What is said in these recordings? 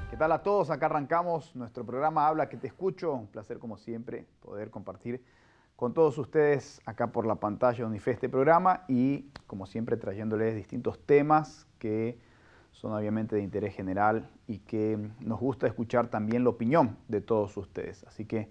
¿Qué tal a todos? Acá arrancamos nuestro programa Habla que te escucho. Un placer como siempre poder compartir con todos ustedes acá por la pantalla de Unife este programa y como siempre trayéndoles distintos temas que son obviamente de interés general y que nos gusta escuchar también la opinión de todos ustedes. Así que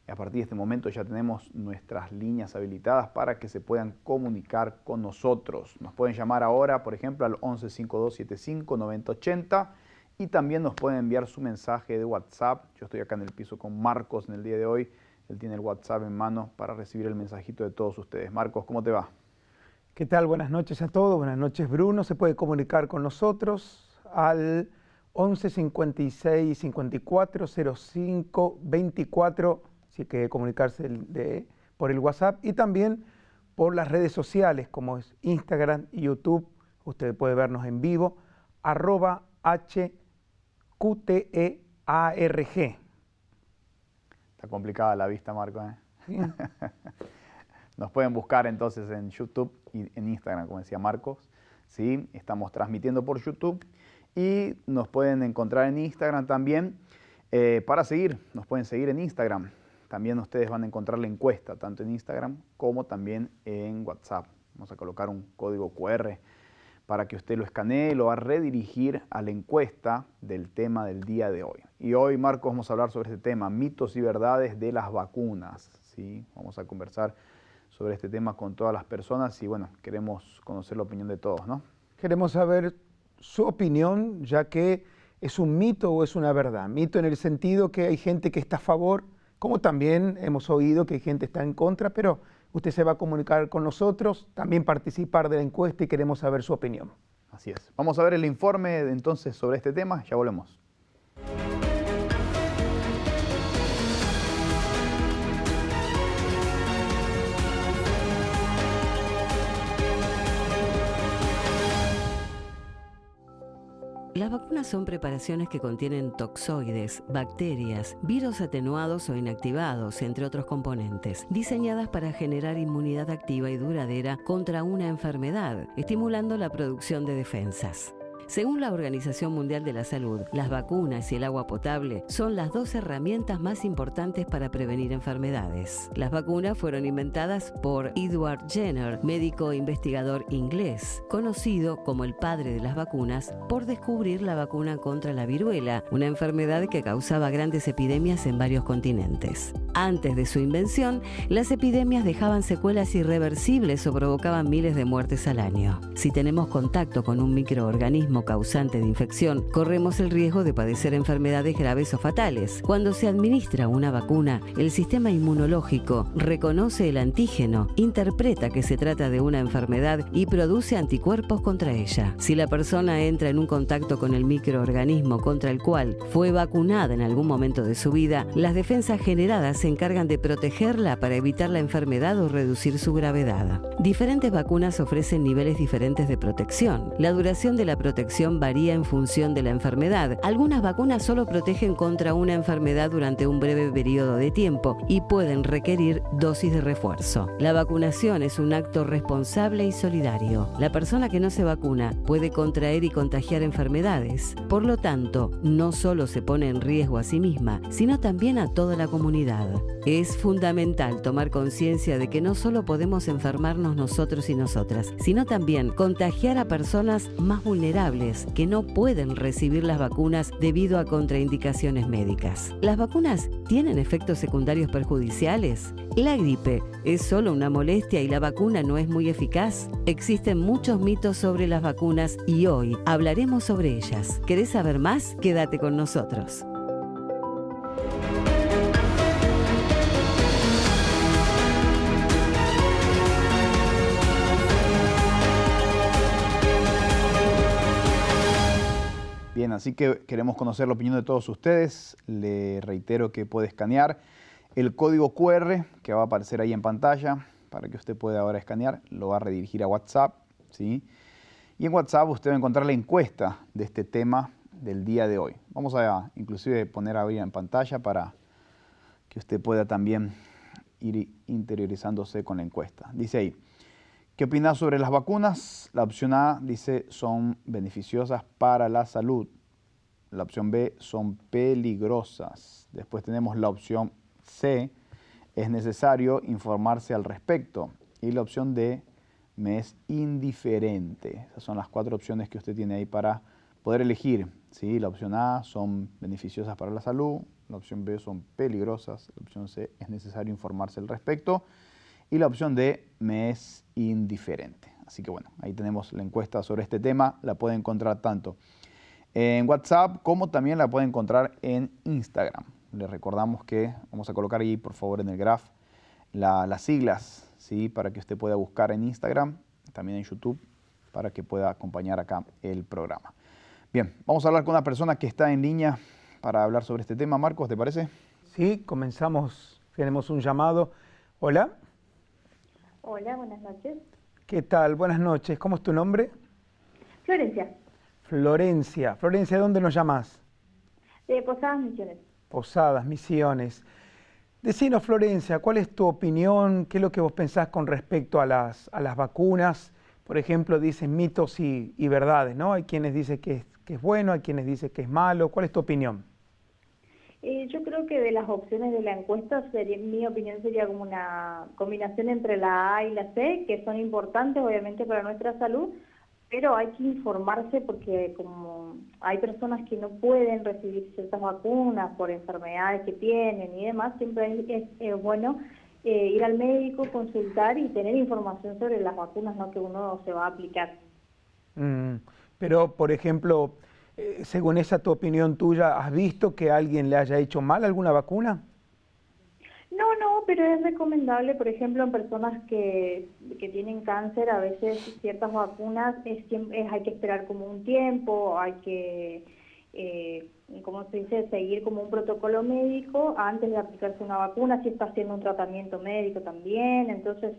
a partir de este momento ya tenemos nuestras líneas habilitadas para que se puedan comunicar con nosotros. Nos pueden llamar ahora, por ejemplo, al 11 5275 9080 y también nos pueden enviar su mensaje de WhatsApp. Yo estoy acá en el piso con Marcos en el día de hoy. Él tiene el WhatsApp en mano para recibir el mensajito de todos ustedes. Marcos, ¿cómo te va? ¿Qué tal? Buenas noches a todos. Buenas noches, Bruno. Se puede comunicar con nosotros al 11 56 54 05 24, si quiere comunicarse por el WhatsApp y también por las redes sociales como es Instagram y YouTube. Usted puede vernos en vivo, @HQTEARG. Está complicada la vista, Marco, ¿eh? Sí. Nos pueden buscar entonces en YouTube y en Instagram, como decía Marcos. ¿Sí? Estamos transmitiendo por YouTube y nos pueden encontrar en Instagram también. Para seguir, nos pueden seguir en Instagram. También ustedes van a encontrar la encuesta, tanto en Instagram como también en WhatsApp. Vamos a colocar un código QR para que usted lo escanee y lo va a redirigir a la encuesta del tema del día de hoy. Y hoy, Marcos, vamos a hablar sobre este tema, mitos y verdades de las vacunas. ¿Sí? Vamos a conversar sobre este tema con todas las personas y, bueno, queremos conocer la opinión de todos, ¿no? Queremos saber su opinión, ya que es un mito o es una verdad. Mito en el sentido que hay gente que está a favor, como también hemos oído que hay gente que está en contra, pero usted se va a comunicar con nosotros, también participar de la encuesta y queremos saber su opinión. Así es. Vamos a ver el informe entonces sobre este tema, ya volvemos. Las vacunas son preparaciones que contienen toxoides, bacterias, virus atenuados o inactivados, entre otros componentes, diseñadas para generar inmunidad activa y duradera contra una enfermedad, estimulando la producción de defensas. Según la Organización Mundial de la Salud, las vacunas y el agua potable son las dos herramientas más importantes para prevenir enfermedades. Las vacunas fueron inventadas por Edward Jenner, médico e investigador inglés, conocido como el padre de las vacunas por descubrir la vacuna contra la viruela, una enfermedad que causaba grandes epidemias en varios continentes. Antes de su invención, las epidemias dejaban secuelas irreversibles o provocaban miles de muertes al año. Si tenemos contacto con un microorganismo causante de infección, corremos el riesgo de padecer enfermedades graves o fatales. Cuando se administra una vacuna, el sistema inmunológico reconoce el antígeno, interpreta que se trata de una enfermedad y produce anticuerpos contra ella. Si la persona entra en un contacto con el microorganismo contra el cual fue vacunada en algún momento de su vida, las defensas generadas se encargan de protegerla para evitar la enfermedad o reducir su gravedad. Diferentes vacunas ofrecen niveles diferentes de protección. La duración de la protección varía en función de la enfermedad. Algunas vacunas solo protegen contra una enfermedad durante un breve periodo de tiempo y pueden requerir dosis de refuerzo. La vacunación es un acto responsable y solidario. La persona que no se vacuna puede contraer y contagiar enfermedades. Por lo tanto, no solo se pone en riesgo a sí misma, sino también a toda la comunidad. Es fundamental tomar conciencia de que no solo podemos enfermarnos nosotros y nosotras, sino también contagiar a personas más vulnerables que no pueden recibir las vacunas debido a contraindicaciones médicas. ¿Las vacunas tienen efectos secundarios perjudiciales? ¿La gripe es solo una molestia y la vacuna no es muy eficaz? Existen muchos mitos sobre las vacunas y hoy hablaremos sobre ellas. ¿Querés saber más? Quédate con nosotros. Bien, así que queremos conocer la opinión de todos ustedes. Le reitero que puede escanear el código QR que va a aparecer ahí en pantalla para que usted pueda ahora escanear. Lo va a redirigir a WhatsApp, ¿sí? Y en WhatsApp usted va a encontrar la encuesta de este tema del día de hoy. Vamos a inclusive poner ahí en pantalla para que usted pueda también ir interiorizándose con la encuesta. Dice ahí, ¿qué opinas sobre las vacunas? La opción A dice son beneficiosas para la salud. La opción B son peligrosas. Después tenemos la opción C, es necesario informarse al respecto. Y la opción D, me es indiferente. Esas son las 4 opciones que usted tiene ahí para poder elegir. ¿Sí? La opción A son beneficiosas para la salud, la opción B son peligrosas, la opción C es necesario informarse al respecto y la opción D me es indiferente. Así que bueno, ahí tenemos la encuesta sobre este tema, la puede encontrar tanto en WhatsApp como también la puede encontrar en Instagram. Les recordamos que vamos a colocar ahí por favor en el graph las siglas, ¿sí? Para que usted pueda buscar en Instagram, también en YouTube, para que pueda acompañar acá el programa. Bien, vamos a hablar con una persona que está en línea para hablar sobre este tema. Marcos, ¿te parece? Sí, comenzamos, tenemos un llamado. Hola. Hola, buenas noches. ¿Qué tal? Buenas noches. ¿Cómo es tu nombre? Florencia, Florencia. Florencia, ¿de dónde nos llamas? de Posadas Misiones. Posadas, Misiones. Decinos, Florencia, ¿cuál es tu opinión? ¿Qué es lo que vos pensás con respecto a las vacunas? Por ejemplo, dicen mitos y verdades, ¿no? Hay quienes dicen que es bueno, hay quienes dicen que es malo. ¿Cuál es tu opinión? Yo creo que de las opciones de la encuesta, mi opinión sería como una combinación entre la A y la C, que son importantes obviamente para nuestra salud, pero hay que informarse porque como hay personas que no pueden recibir ciertas vacunas por enfermedades que tienen y demás, siempre es bueno ir al médico, consultar y tener información sobre las vacunas, ¿no?, que uno se va a aplicar. Pero, por ejemplo, según esa tu opinión tuya, ¿has visto que alguien le haya hecho mal alguna vacuna? No, pero es recomendable, por ejemplo, en personas que tienen cáncer, a veces ciertas vacunas hay que esperar como un tiempo, hay que, ¿cómo se dice?, seguir como un protocolo médico antes de aplicarse una vacuna, si está haciendo un tratamiento médico también. Entonces,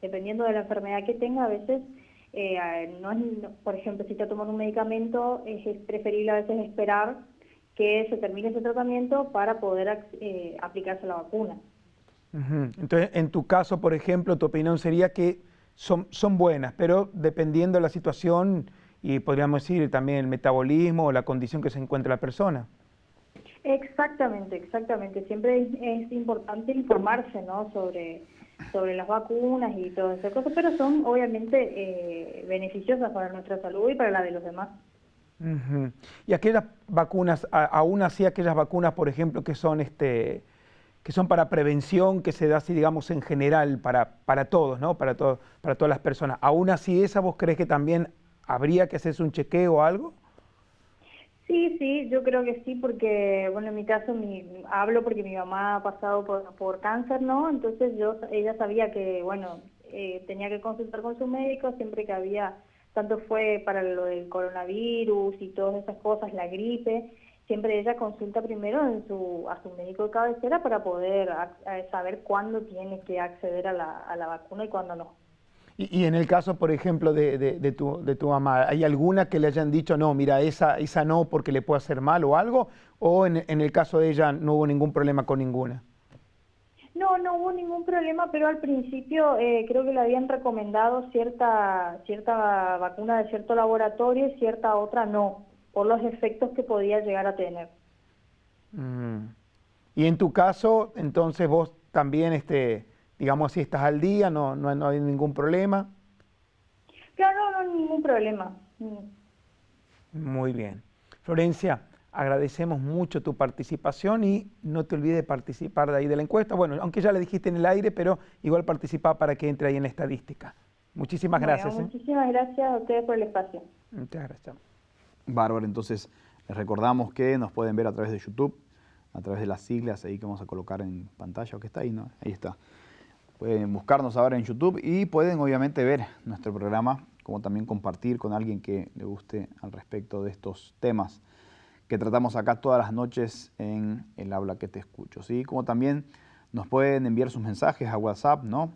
dependiendo de la enfermedad que tenga, a veces, por ejemplo, si está tomando un medicamento, es preferible a veces esperar que se termine ese tratamiento para poder aplicarse la vacuna. Entonces, en tu caso, por ejemplo, tu opinión sería que son buenas, pero dependiendo de la situación y podríamos decir también el metabolismo o la condición que se encuentra la persona. Exactamente. Siempre es importante informarse, ¿no?, sobre las vacunas y todas esas cosas, pero son obviamente beneficiosas para nuestra salud y para la de los demás. Y aquellas vacunas, aún así aquellas vacunas, por ejemplo, que son para prevención, que se da así, digamos, en general para todos, ¿no? Para todas las personas. Aún así, ¿esa vos crees que también habría que hacerse un chequeo o algo? Sí, yo creo que sí, porque, bueno, en mi caso hablo porque mi mamá ha pasado por cáncer, ¿no? Entonces ella sabía que, bueno, tenía que consultar con su médico siempre que había, tanto fue para lo del coronavirus y todas esas cosas, la gripe, siempre ella consulta primero a su médico de cabecera para poder saber cuándo tiene que acceder a la vacuna y cuándo no. Y en el caso, por ejemplo, de tu mamá, ¿hay alguna que le hayan dicho, no, mira, esa no porque le puede hacer mal o algo? ¿O en el caso de ella no hubo ningún problema con ninguna? No hubo ningún problema, pero al principio creo que le habían recomendado cierta vacuna de cierto laboratorio y cierta otra no, por los efectos que podía llegar a tener. Y en tu caso, entonces vos también, digamos, si estás al día, no hay ningún problema. Claro, no, ningún problema. Muy bien. Florencia, agradecemos mucho tu participación y no te olvides de participar de ahí de la encuesta. Bueno, aunque ya le dijiste en el aire, pero igual participa para que entre ahí en la estadística. Muchísimas gracias. Muchísimas gracias a ustedes por el espacio. Muchas gracias. Bárbaro, entonces les recordamos que nos pueden ver a través de YouTube, a través de las siglas ahí que vamos a colocar en pantalla, o que está ahí, ¿no? Ahí está. Pueden buscarnos ahora en YouTube y pueden obviamente ver nuestro programa, como también compartir con alguien que le guste al respecto de estos temas que tratamos acá todas las noches en El Habla que te escucho, ¿sí? Como también nos pueden enviar sus mensajes a WhatsApp, ¿no?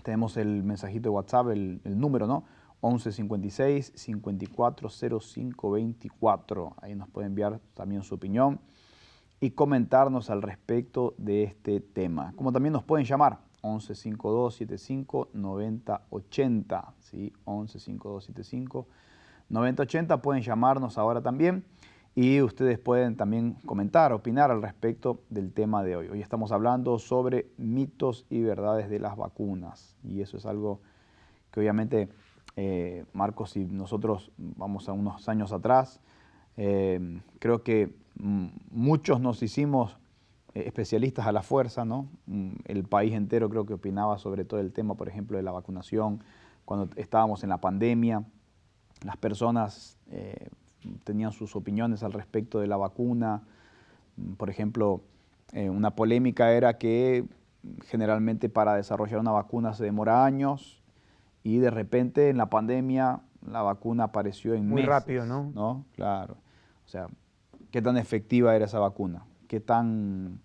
Tenemos el mensajito de WhatsApp, el número, ¿no? 11 56 54 05 24. Ahí nos puede enviar también su opinión y comentarnos al respecto de este tema. Como también nos pueden llamar 11 52 75 90 80, ¿sí? 11 52 75 90 80, pueden llamarnos ahora también y ustedes pueden también comentar, opinar al respecto del tema de hoy. Hoy estamos hablando sobre mitos y verdades de las vacunas y eso es algo que obviamente, Marcos, si nosotros vamos a unos años atrás, creo que muchos nos hicimos especialistas a la fuerza, ¿no? El país entero creo que opinaba sobre todo el tema, por ejemplo, de la vacunación. Cuando estábamos en la pandemia, las personas tenían sus opiniones al respecto de la vacuna. Por ejemplo, una polémica era que generalmente para desarrollar una vacuna se demora años y de repente en la pandemia la vacuna apareció en Muy meses, rápido, ¿no? ¿no? Claro. O sea, ¿qué tan efectiva era esa vacuna? ¿Qué tan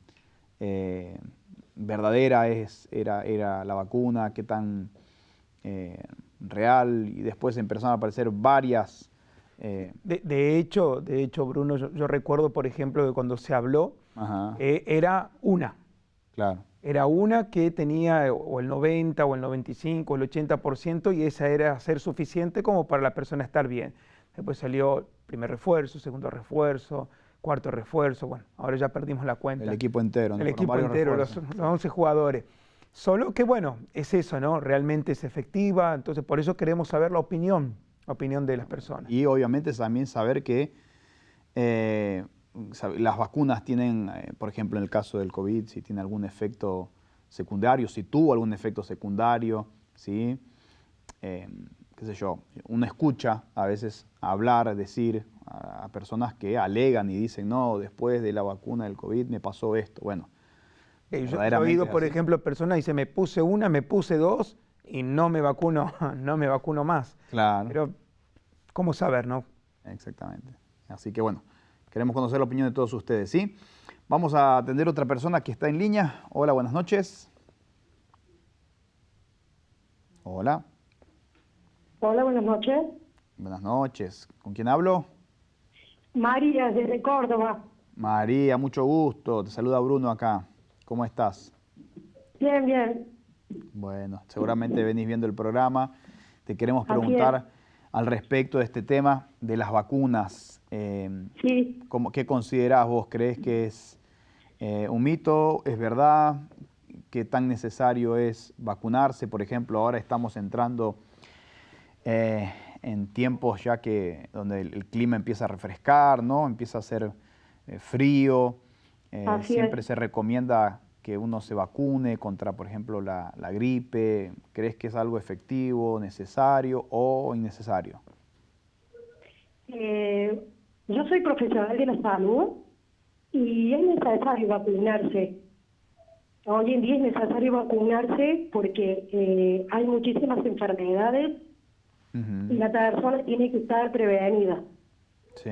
verdadera era la vacuna? ¿Qué tan real? Y después empezaron a aparecer varias. De hecho, Bruno, yo recuerdo, por ejemplo, que cuando se habló, Ajá, era una. claro. Era una que tenía o el 90 o el 95 o el 80% y esa era ser suficiente como para la persona estar bien. Después salió primer refuerzo, segundo refuerzo, cuarto refuerzo, bueno, ahora ya perdimos la cuenta. El equipo entero, ¿no? El Fueron equipo varios entero, refuerzos. los 11 jugadores. Solo que bueno, es eso, ¿no? Realmente es efectiva, entonces por eso queremos saber la opinión de las personas. Y obviamente también saber que las vacunas tienen, por ejemplo, en el caso del COVID, si tiene algún efecto secundario, si tuvo algún efecto secundario, ¿sí? Qué sé yo, uno escucha a veces hablar, decir a personas que alegan y dicen, no, después de la vacuna del COVID me pasó esto. Bueno, Yo he verdaderamente oído, es por así. ejemplo, personas que dicen, me puse una, me puse dos y no me vacuno, no me vacuno más. Claro. Pero, ¿cómo saber, no? Exactamente. Así que bueno, queremos conocer la opinión de todos ustedes, ¿sí? Vamos a atender a otra persona que está en línea. Hola, buenas noches. Hola, Hola, buenas noches. buenas noches. ¿Con quién hablo? María, desde Córdoba. María, mucho gusto. Te saluda Bruno acá. ¿Cómo estás? Bien, bien. Bueno, seguramente venís viendo el programa. Te queremos Así preguntar al respecto de este tema de las vacunas. Sí. ¿Qué considerás vos? ¿Crees que es un mito? ¿Es verdad? ¿Qué tan necesario es vacunarse? Por ejemplo, ahora estamos entrando en tiempos ya donde el clima empieza a refrescar, ¿no? Empieza a ser frío. Así Siempre es. se recomienda que uno se vacune contra, por ejemplo, la gripe. ¿Crees que es algo efectivo, necesario o innecesario? Yo soy profesional de la salud y es necesario vacunarse. Hoy en día es necesario vacunarse porque hay muchísimas enfermedades y la persona tiene que estar prevenida. Sí.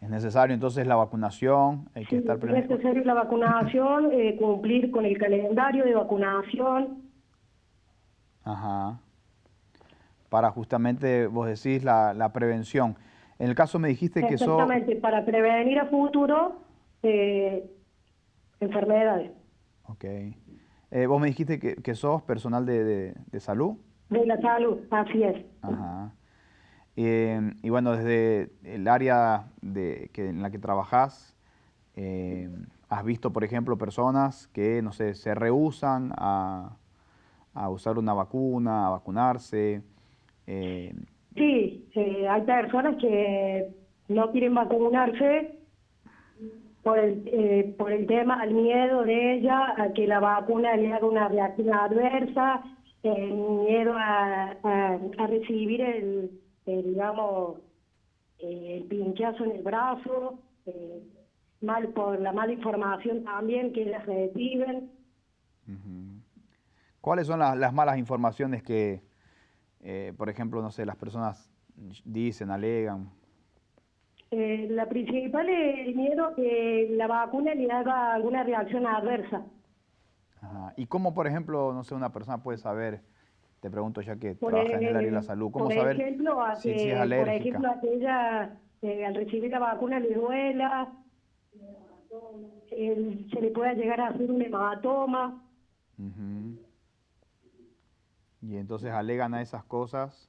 Es necesario entonces la vacunación, hay que Sí, estar es prevenido. necesario la vacunación, cumplir con el calendario de vacunación. Ajá. Para justamente, vos decís, la prevención. En el caso me dijiste que sos... Exactamente, para prevenir a futuro enfermedades. Ok. Vos me dijiste que sos personal de salud. De la salud, así es. Ajá. Y bueno, desde el área en la que trabajás, ¿has visto, por ejemplo, personas que, no sé, se rehúsan a usar una vacuna, a vacunarse? Sí, hay personas que no quieren vacunarse por el tema, al miedo de ella a que la vacuna le haga una reacción adversa, miedo a recibir digamos, el pinchazo en el brazo, por la mala información también que ellas reciben. Ujú. ¿Cuáles son las malas informaciones que, por ejemplo, no sé, las personas dicen, alegan? La principal es el miedo que la vacuna le haga alguna reacción adversa. Ajá. ¿Y cómo, por ejemplo, no sé, una persona puede saber Te pregunto ya que trabajas en el área de la salud. ¿Cómo por saber ejemplo, si es alérgica? por ejemplo, aquella al recibir la vacuna le duela, se le pueda llegar a hacer un hematoma. Ujú. Y entonces alegan a esas cosas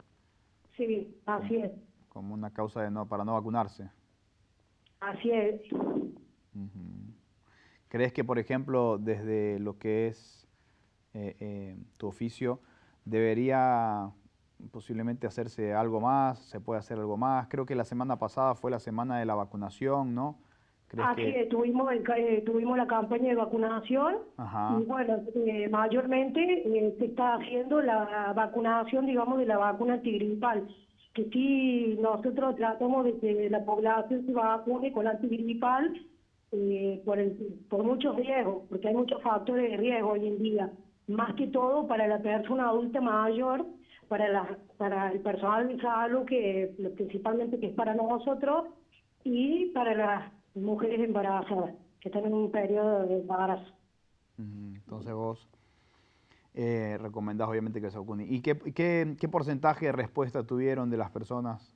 Sí, así es, como una causa para no vacunarse. así es. Ujú. ¿Crees que, por ejemplo, desde lo que es tu oficio, debería posiblemente hacerse algo más? ¿Se puede hacer algo más? Creo que la semana pasada fue la semana de la vacunación, ¿no? ¿Crees Así que...? es, tuvimos la campaña de vacunación Ajá. y bueno, mayormente se está haciendo la vacunación, digamos, de la vacuna antigripal, que sí nosotros tratamos de que la población se vacune con la antigripal por muchos riesgos, porque hay muchos factores de riesgo hoy en día, más que todo para la persona adulta mayor, para el personal de salud, que principalmente que es para nosotros, y para las mujeres embarazadas, que están en un periodo de embarazo. Ujú. Entonces vos recomendás obviamente que se vacunen. ¿Y qué porcentaje de respuesta tuvieron de las personas?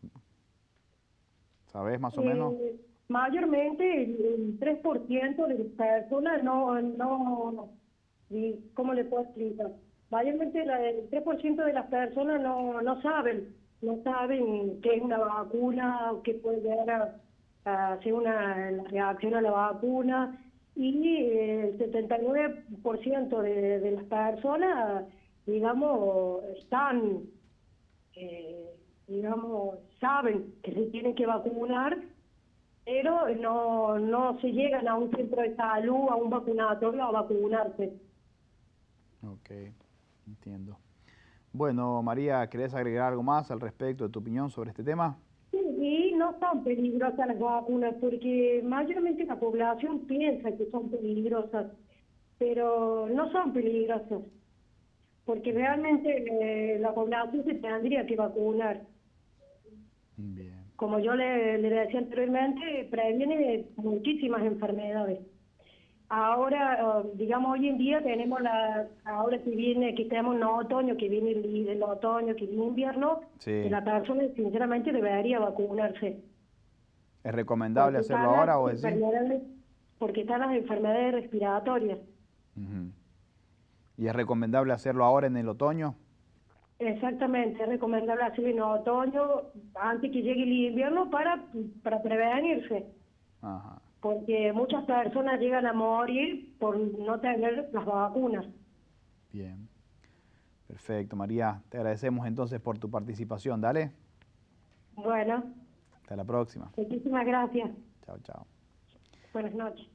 ¿Sabés más o menos? Mayormente el 3% de las personas ¿cómo le puedo explicar? Mayormente el 3% de las personas no saben qué es una vacuna, o qué puede llegar a hacer la reacción a la vacuna, y el 79% de las personas, digamos, saben que se tienen que vacunar, pero no se llegan a un centro de salud, a un vacunatorio a vacunarse. Ok, entiendo. Bueno, María, ¿querés agregar algo más al respecto de tu opinión sobre este tema? Sí, y no son peligrosas las vacunas, porque mayormente la población piensa que son peligrosas, pero no son peligrosas, porque realmente la población se tendría que vacunar. Bien. Como yo le decía anteriormente, previene muchísimas enfermedades. Ahora, digamos, hoy en día tenemos ahora que estamos en otoño, que viene el otoño, que viene el invierno, Sí. que la persona sinceramente debería vacunarse. ¿Es recomendable Porque hacerlo están ahora las o decir? porque están las enfermedades respiratorias. Ujú. ¿Y es recomendable hacerlo ahora en el otoño? Exactamente, es recomendable hacerlo en otoño, antes que llegue el invierno, para prevenirse. Ajá. Porque muchas personas llegan a morir por no tener las vacunas. Bien. Perfecto, María. Te agradecemos entonces por tu participación. Dale. Bueno, Hasta la próxima. muchísimas gracias. Chao, chao. Buenas noches.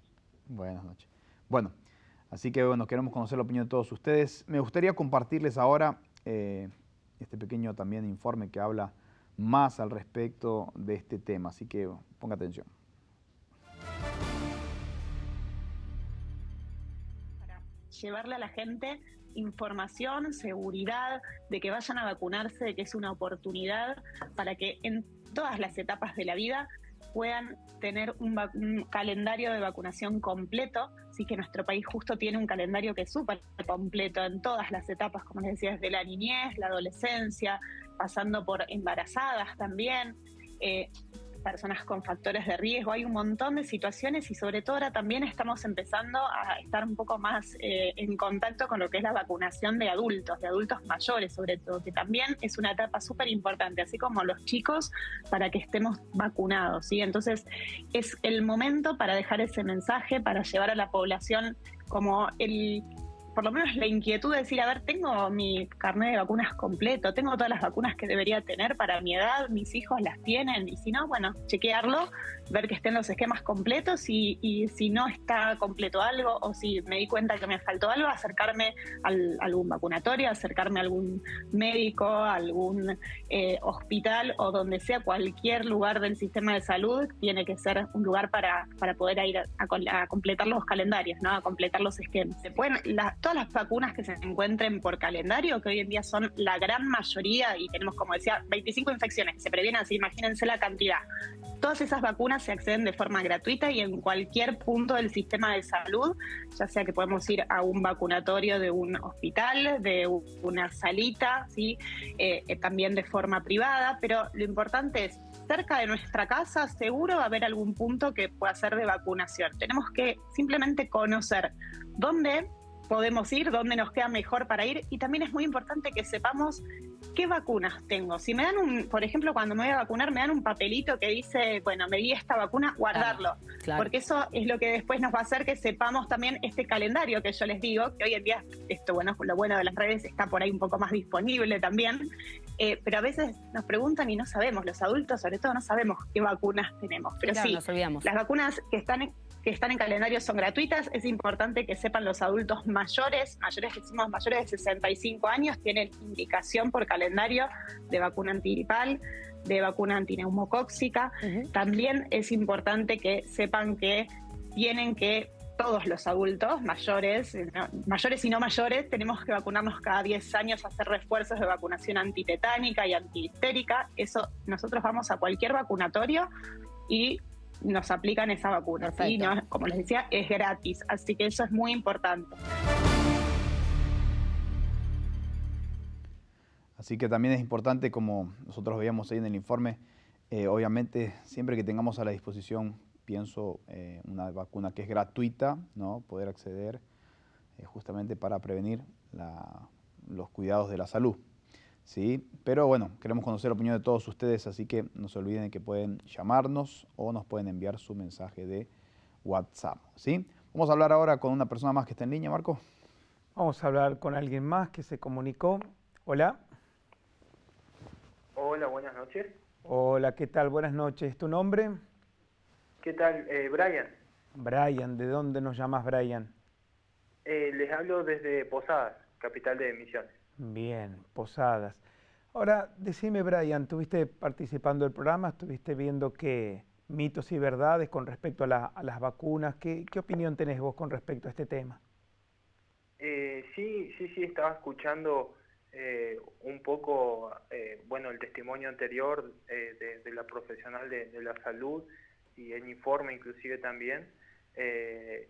Buenas noches. Bueno, así que bueno, queremos conocer la opinión de todos ustedes. Me gustaría compartirles ahora este pequeño también informe que habla más al respecto de este tema. Así que ponga atención. Llevarle a la gente información, seguridad, de que vayan a vacunarse, de que es una oportunidad para que en todas las etapas de la vida puedan tener un calendario de vacunación completo. Así que nuestro país justo tiene un calendario que es súper completo en todas las etapas, como les decía, desde la niñez, la adolescencia, pasando por embarazadas también, personas con factores de riesgo. Hay un montón de situaciones y sobre todo ahora también estamos empezando a estar un poco más en contacto con lo que es la vacunación de adultos mayores sobre todo, que también es una etapa súper importante, así como los chicos, para que estemos vacunados, ¿sí? Entonces es el momento para dejar ese mensaje, para llevar a la población como por lo menos la inquietud de decir, a ver, tengo mi carnet de vacunas completo, tengo todas las vacunas que debería tener para mi edad, mis hijos las tienen, y si no, bueno, chequearlo, ver que estén los esquemas completos, y si no está completo algo, o si me di cuenta que me faltó algo, acercarme a algún vacunatorio, acercarme a algún médico, a algún hospital, o donde sea, cualquier lugar del sistema de salud tiene que ser un lugar para poder ir a completar los calendarios, ¿no? A completar los esquemas. todas las vacunas que se encuentren por calendario, que hoy en día son la gran mayoría, y tenemos, como decía, 25 infecciones que se previenen, así imagínense la cantidad. Todas esas vacunas se acceden de forma gratuita y en cualquier punto del sistema de salud, ya sea que podemos ir a un vacunatorio de un hospital, de una salita, ¿sí? También de forma privada, pero lo importante es, cerca de nuestra casa seguro va a haber algún punto que pueda ser de vacunación. Tenemos que simplemente conocer dónde podemos ir, dónde nos queda mejor para ir, y también es muy importante que sepamos qué vacunas tengo. Si me dan por ejemplo, cuando me voy a vacunar, me dan un papelito que dice, bueno, me di esta vacuna, guardarlo. Claro. Porque eso es lo que después nos va a hacer que sepamos también este calendario que yo les digo, que hoy en día, bueno, lo bueno de las redes está por ahí un poco más disponible también, pero a veces nos preguntan y no sabemos, los adultos sobre todo no sabemos qué vacunas tenemos. Pero claro, sí, nos olvidamos. Las vacunas que están en calendario son gratuitas. Es importante que sepan los adultos mayores decimos mayores de 65 años, tienen indicación por calendario de vacuna antigripal, de vacuna antineumocóxica. También es importante que sepan que tienen que todos los adultos mayores y no mayores, tenemos que vacunarnos cada 10 años, hacer refuerzos de vacunación antitetánica y antihistérica. Eso, nosotros vamos a cualquier vacunatorio y nos aplican esa vacuna. ¿Sí? No, como les decía, es gratis, así que eso es muy importante. Así que también es importante, como nosotros veíamos ahí en el informe, obviamente siempre que tengamos a la disposición, pienso, una vacuna que es gratuita, ¿no? Poder acceder justamente para prevenir los cuidados de la salud. ¿Sí? Pero bueno, queremos conocer la opinión de todos ustedes, así que no se olviden que pueden llamarnos o nos pueden enviar su mensaje de WhatsApp. ¿Sí? Vamos a hablar ahora con una persona más que está en línea, Marco. Vamos a hablar con alguien más que se comunicó. Hola. Hola, buenas noches. Hola, ¿qué tal? Buenas noches. ¿Tu nombre? ¿Qué tal? Brian. Brian, ¿de dónde nos llamas, Brian? Les hablo desde Posadas, capital de Misiones. Bien, Posadas. Ahora, decime, Brian, ¿estuviste participando del programa? ¿Estuviste viendo qué mitos y verdades con respecto a las vacunas? ¿Qué opinión tenés vos con respecto a este tema? Sí, estaba escuchando un poco, el testimonio anterior de la profesional de la salud y el informe inclusive también.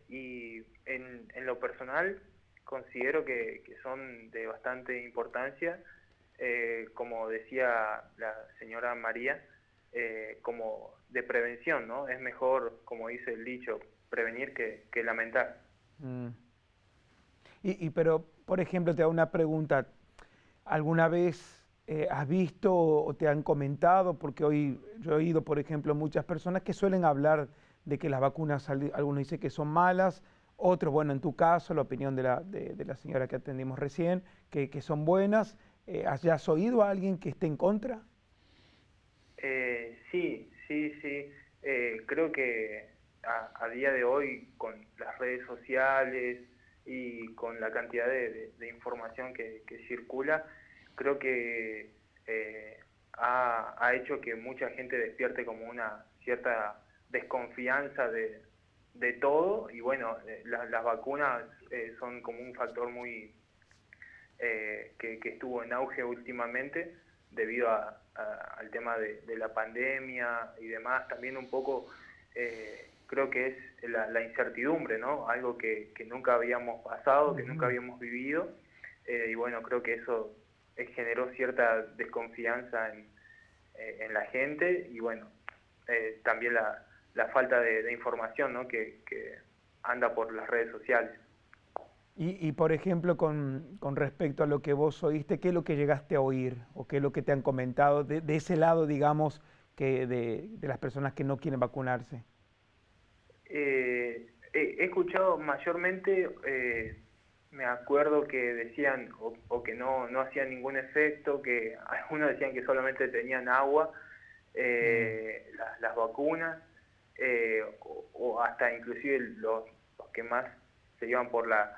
Y en lo personal considero que son de bastante importancia, como decía la señora María, como de prevención, ¿no? Es mejor, como dice el dicho, prevenir que lamentar. Pero, por ejemplo, te hago una pregunta. ¿Alguna vez has visto o te han comentado? Porque hoy yo he oído, por ejemplo, muchas personas que suelen hablar de que las vacunas, algunos dicen que son malas, otros, bueno, en tu caso, la opinión de la señora que atendimos recién, que son buenas. ¿Has oído a alguien que esté en contra? Sí. Creo que a día de hoy, con las redes sociales y con la cantidad de información que circula, creo que ha hecho que mucha gente despierte como una cierta desconfianza de todo, y bueno, las vacunas son como un factor muy que estuvo en auge últimamente debido al tema de la pandemia y demás. También un poco creo que es la incertidumbre, ¿no? Algo que nunca habíamos pasado, que nunca habíamos vivido, y bueno, creo que eso generó cierta desconfianza en la gente, y bueno, también la falta de información, ¿no? que anda por las redes sociales. Y por ejemplo, con respecto a lo que vos oíste, ¿qué es lo que llegaste a oír? ¿O qué es lo que te han comentado de ese lado, digamos, que de las personas que no quieren vacunarse? He escuchado mayormente, me acuerdo que decían o que no hacían ningún efecto, que algunos decían que solamente tenían agua, las vacunas, o hasta inclusive los que más se llevan por las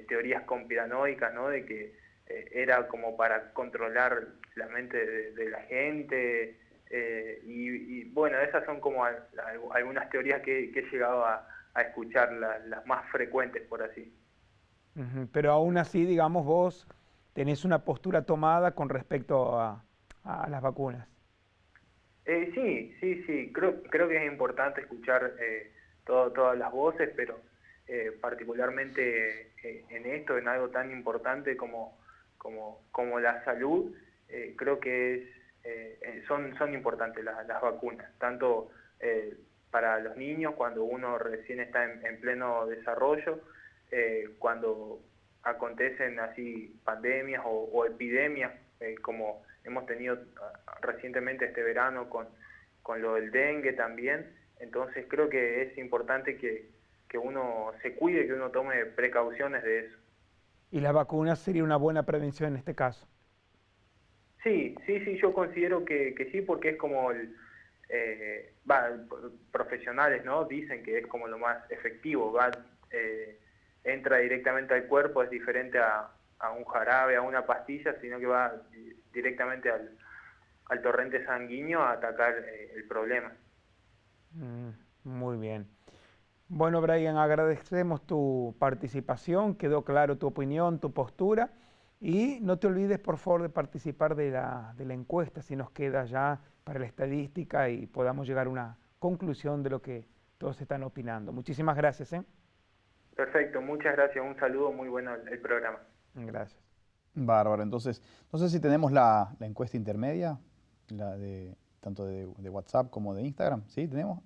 teorías conspiranoicas, ¿no? De que era como para controlar la mente de la gente, y bueno, esas son como algunas teorías que he llegado a escuchar, las más frecuentes, por así. Ujú. Pero aún así, digamos, vos tenés una postura tomada con respecto a las vacunas. Sí. Creo que es importante escuchar todas las voces, pero particularmente en esto, en algo tan importante como la salud, creo que son importantes las vacunas, tanto para los niños cuando uno recién está en pleno desarrollo, cuando acontecen así pandemias o epidemias, como hemos tenido recientemente este verano con lo del dengue también. Entonces creo que es importante que uno se cuide, que uno tome precauciones de eso. Y la vacuna sería una buena prevención en este caso. Sí, yo considero que sí, porque es como profesionales, ¿no? Dicen que es como lo más efectivo, entra directamente al cuerpo, es diferente a un jarabe, a una pastilla, sino que va directamente al torrente sanguíneo a atacar el problema. Muy bien. Bueno, Brian, agradecemos tu participación, quedó claro tu opinión, tu postura, y no te olvides, por favor, de participar de la encuesta, si nos queda ya para la estadística y podamos llegar a una conclusión de lo que todos están opinando. Muchísimas gracias, ¿eh? Perfecto, muchas gracias, un saludo, muy bueno el programa. Gracias. Bárbaro. Entonces, no sé si tenemos la encuesta intermedia, tanto de WhatsApp como de Instagram. ¿Sí? ¿Tenemos?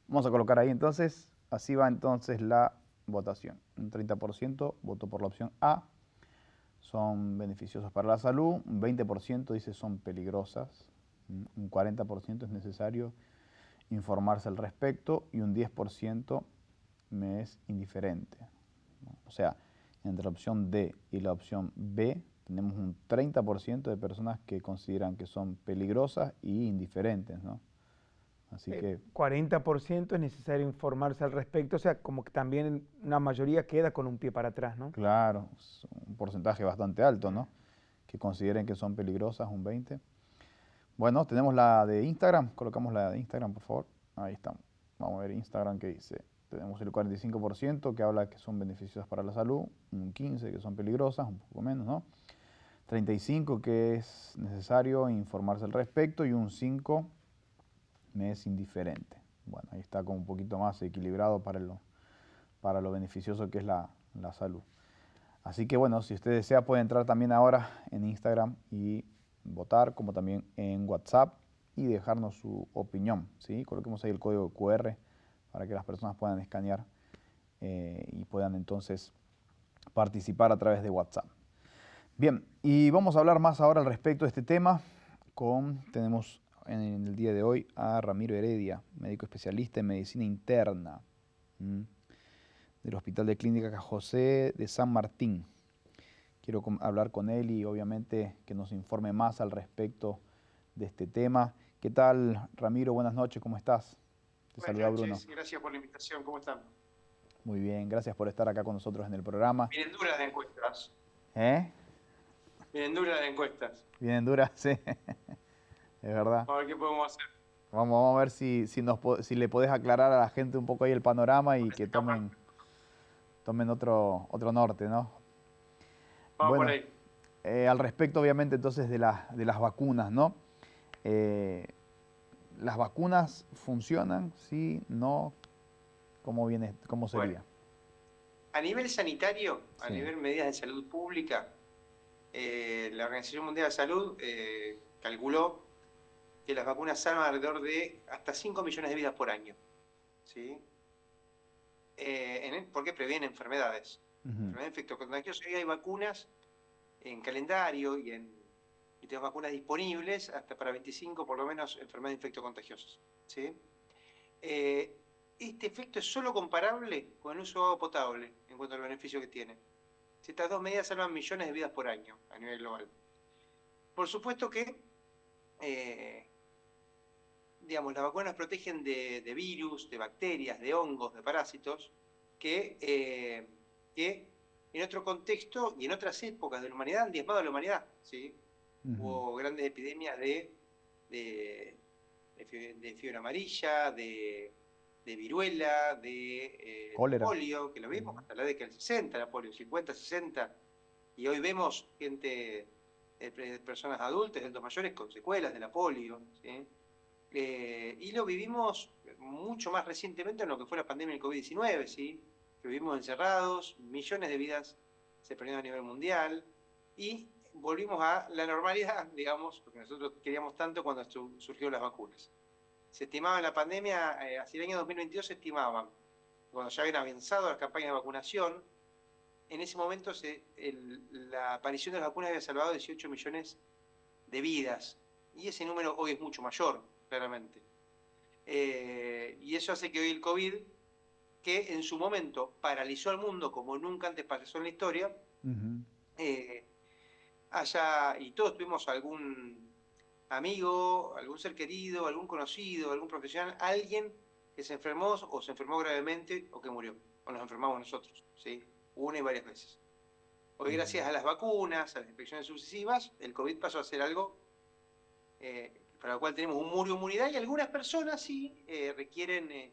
Vamos a colocar ahí entonces. Así va entonces la votación. Un 30% votó por la opción A. Son beneficiosos para la salud. Un 20% dice son peligrosas. Un 40% es necesario informarse al respecto. Y un 10% me es indiferente. O sea, entre la opción D y la opción B tenemos un 30% de personas que consideran que son peligrosas y indiferentes, ¿no? Así que 40% es necesario informarse al respecto, o sea, como que también una mayoría queda con un pie para atrás, ¿no? claro, es un porcentaje bastante alto, ¿no? Que consideren que son peligrosas, un 20%. Bueno, tenemos la de Instagram, colocamos la de Instagram, por favor. Ahí estamos. Vamos a ver Instagram que dice. Tenemos el 45% que habla que son beneficiosas para la salud, un 15% que son peligrosas, un poco menos, ¿no? 35% que es necesario informarse al respecto y un 5% me es indiferente. Bueno, ahí está como un poquito más equilibrado para lo beneficioso que es la salud. Así que bueno, si usted desea puede entrar también ahora en Instagram y votar, como también en WhatsApp, y dejarnos su opinión, ¿sí? Coloquemos ahí el código QR para que las personas puedan escanear y puedan entonces participar a través de WhatsApp. Bien, y vamos a hablar más ahora al respecto de este tema. Tenemos en el día de hoy a Ramiro Heredia, médico especialista en medicina interna del Hospital de Clínica José de San Martín. Quiero hablar con él y obviamente que nos informe más al respecto de este tema. ¿Qué tal, Ramiro? Buenas noches, ¿cómo estás? Te saluda Bruno. Gracias por la invitación, ¿cómo están? Muy bien, gracias por estar acá con nosotros en el programa. Vienen duras de encuestas. ¿Eh? Vienen duras de encuestas. Vienen duras, sí. Es verdad. A ver qué podemos hacer. Vamos a ver si le podés aclarar a la gente un poco ahí el panorama y que tomen otro norte, ¿no? Vamos bueno, por ahí. Al respecto, obviamente, entonces, de las vacunas, ¿no? ¿Las vacunas funcionan? ¿Sí? ¿No? ¿Cómo sería? Bueno, a nivel sanitario, a Sí. nivel medidas de salud pública, la Organización Mundial de la Salud calculó que las vacunas salvan alrededor de hasta 5 millones de vidas por año. ¿Sí? Porque previenen enfermedades. Enfermedades infectocontagiosas. Hoy hay vacunas en calendario y tenemos vacunas disponibles hasta para 25 por lo menos enfermedades infectocontagiosas. ¿Sí? Este efecto es solo comparable con el uso de agua potable en cuanto al beneficio que tiene. Estas dos medidas salvan millones de vidas por año a nivel global. Por supuesto que digamos, las vacunas protegen de virus, de bacterias, de hongos, de parásitos, que en otro contexto y en otras épocas de la humanidad han diezmado a la humanidad. ¿Sí? Hubo grandes epidemias de fiebre amarilla, de de viruela, de Cólera. polio, que lo vimos hasta la década del 60, la polio, 50, 60, y hoy vemos gente, personas adultas, adultos mayores con secuelas de la polio, ¿sí? Y lo vivimos mucho más recientemente en lo que fue la pandemia del COVID-19, ¿sí? Que vivimos encerrados, millones de vidas se perdieron a nivel mundial, y volvimos a la normalidad, digamos, lo que nosotros queríamos tanto cuando surgieron las vacunas. Se estimaba en la pandemia, hacia el año 2022 se estimaban, cuando ya habían avanzado las campañas de vacunación, en ese momento la aparición de las vacunas había salvado 18 millones de vidas, y ese número hoy es mucho mayor, claramente. Y eso hace que hoy el COVID, que en su momento paralizó al mundo como nunca antes pasó en la historia, y todos tuvimos algún amigo, algún ser querido, algún conocido, algún profesional, alguien que se enfermó o se enfermó gravemente o que murió, o nos enfermamos nosotros, ¿sí? Una y varias veces. Hoy, gracias a las vacunas, a las infecciones sucesivas, el COVID pasó a ser algo para lo cual tenemos un muro de inmunidad, y algunas personas sí requieren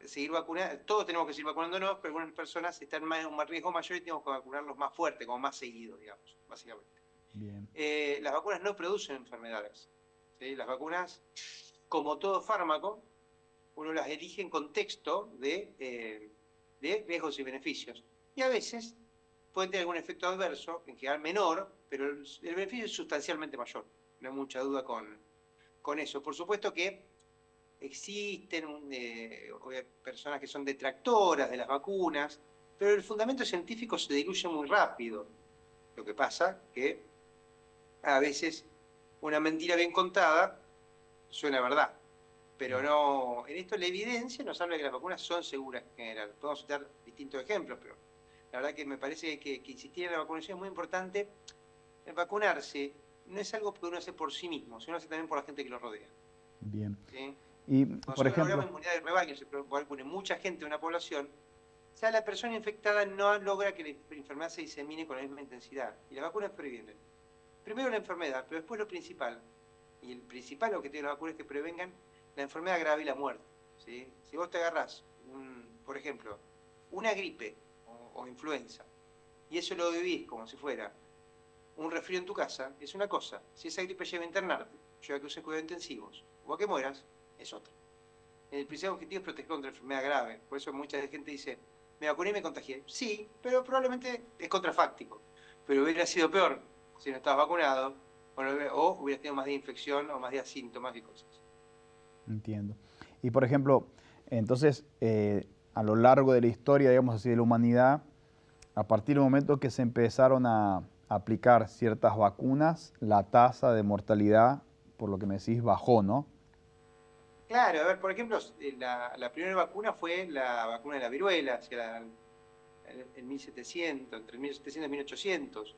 seguir vacunando. Todos tenemos que seguir vacunándonos, pero algunas personas están en un riesgo mayor y tenemos que vacunarlos más fuerte, como más seguido, digamos, básicamente. Bien. Las vacunas no producen enfermedades, ¿sí? Las vacunas, como todo fármaco, uno las elige en contexto de riesgos y beneficios. Y a veces pueden tener algún efecto adverso, en general menor, pero el beneficio es sustancialmente mayor. No hay mucha duda con eso. Por supuesto que existen personas que son detractoras de las vacunas, pero el fundamento científico se diluye muy rápido. Lo que pasa que a veces una mentira bien contada suena verdad, pero no. En esto la evidencia nos habla de que las vacunas son seguras en general. Podemos citar distintos ejemplos, pero la verdad que me parece que insistir en la vacunación es muy importante. El vacunarse no es algo que uno hace por sí mismo, sino hace también por la gente que lo rodea. Bien. ¿Sí? Y, cuando por ejemplo, logramos inmunidad de rebaño, se vacune mucha gente de una población, ya la persona infectada no logra que la enfermedad se disemine con la misma intensidad. Y las vacunas previenen. Primero la enfermedad, pero después lo principal. Y el principal objetivo de las vacunas es que prevengan la enfermedad grave y la muerte, ¿sí? Si vos te agarrás, por ejemplo, una gripe o influenza, y eso lo vivís como si fuera un resfrío en tu casa, es una cosa. Si esa gripe lleva a internarte, lleva a que uses cuidados intensivos, o a que mueras, es otra. El principal objetivo es proteger contra enfermedad grave. Por eso mucha gente dice, me vacuné y me contagié. Sí, pero probablemente es contrafáctico. Pero hubiera sido peor si no estabas vacunado, o hubieras tenido más de infección o más de síntomas y cosas. Entiendo. Y por ejemplo, entonces, a lo largo de la historia, digamos así, de la humanidad, a partir del momento que se empezaron a aplicar ciertas vacunas, la tasa de mortalidad, por lo que me decís, bajó, ¿no? Claro, a ver, por ejemplo, la primera vacuna fue la vacuna de la viruela, en 1700, entre 1700 y 1800.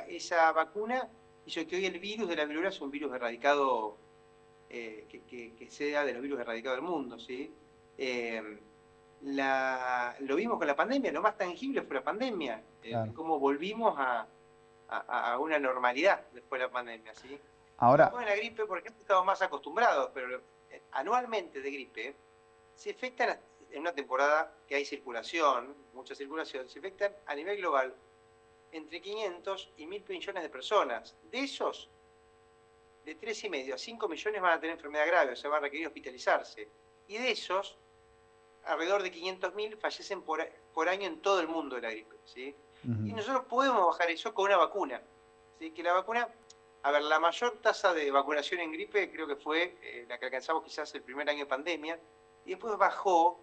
Esa vacuna hizo que hoy el virus de la viruela es un virus erradicado, que sea de los virus erradicados del mundo, ¿sí? Lo vimos con la pandemia, lo más tangible fue la pandemia, Claro. cómo volvimos a una normalidad después de la pandemia, ¿sí? Ahora, En la gripe, por ejemplo, estamos más acostumbrados, pero anualmente de gripe se infectan, en una temporada que hay circulación, mucha circulación, se infectan a nivel global entre 500 y 1.000 millones de personas. De esos, de 3,5 a 5 millones van a tener enfermedad grave, o sea, van a requerir hospitalizarse. Y de esos, alrededor de 500.000 fallecen por año en todo el mundo de la gripe, ¿sí? Y nosotros podemos bajar eso con una vacuna, ¿sí? Que la vacuna, a ver, la mayor tasa de vacunación en gripe creo que fue la que alcanzamos quizás el primer año de pandemia, y después bajó,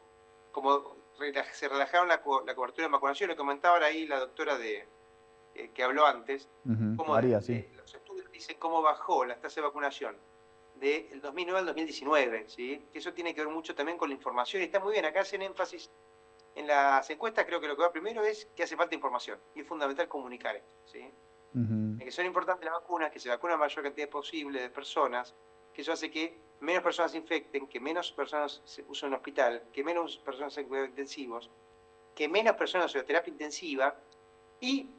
como se relajaron la cobertura de vacunación. Lo comentaban ahí la doctora que habló antes, María, sí. los estudios dicen cómo bajó la tasa de vacunación del 2009 al 2019, ¿sí? Que eso tiene que ver mucho también con la información, y está muy bien. Acá hacen énfasis en las encuestas. Creo que lo que va primero es que hace falta información, y es fundamental comunicar esto, ¿sí? Que son importantes las vacunas, que se vacuna la mayor cantidad posible de personas, que eso hace que menos personas se infecten, que menos personas se usen en hospital, que menos personas en cuidados intensivos, que menos personas en terapia intensiva, y